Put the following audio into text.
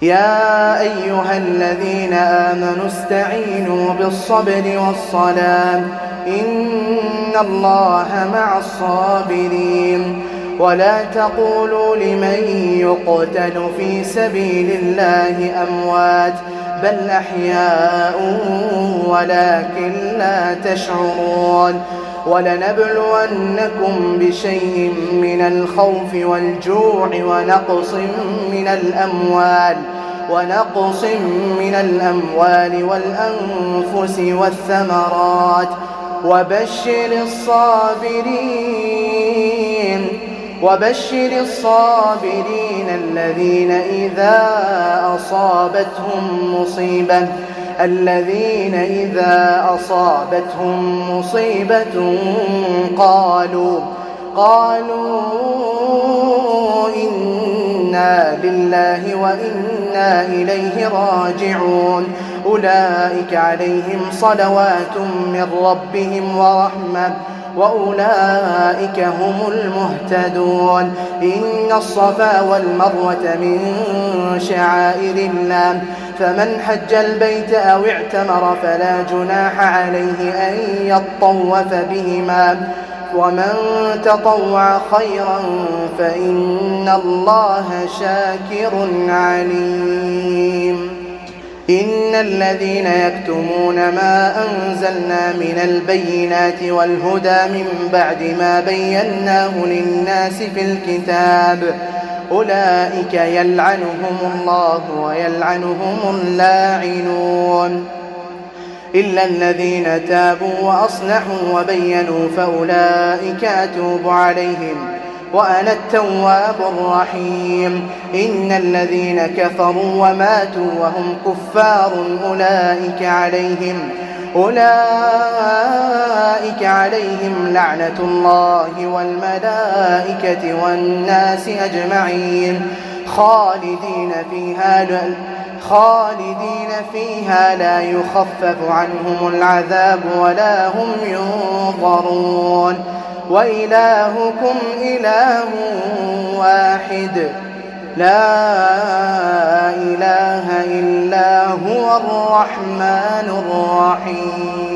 يا أيها الذين آمنوا استعينوا بالصبر والصلاة إن الله مع الصابرين. ولا تقولوا لمن يقتل في سبيل الله أموات بل أحياء ولكن لا تشعرون. ولنبلونكم بشيء من الخوف والجوع ونقص من الأموال والأنفس والثمرات وبشر الصابرين الذين إذا أصابتهم مصيبة قالوا إنا لله وإنا إليه راجعون. أولئك عليهم صلوات من ربهم ورحمة وأولئك هم المهتدون. إن الصفا والمروة من شعائر الله فمن حج البيت أو اعتمر فلا جناح عليه أن يطوف بهما ومن تطوع خيرا فإن الله شاكر عليم. إن الذين يكتمون ما أنزلنا من البينات والهدى من بعد ما بيناه للناس في الكتاب أولئك يلعنهم الله ويلعنهم اللاعنون إلا الذين تابوا وأصلحوا وبينوا فأولئك أتوب عليهم وأنا التواب الرحيم. إن الذين كفروا وماتوا وهم كفار أولئك عليهم لعنة الله والملائكة والناس أجمعين خالدين فيها لا يخفف عنهم العذاب ولا هم ينظرون. وإلهكم إله واحد لا إله إلا هو الرحمن الرحيم.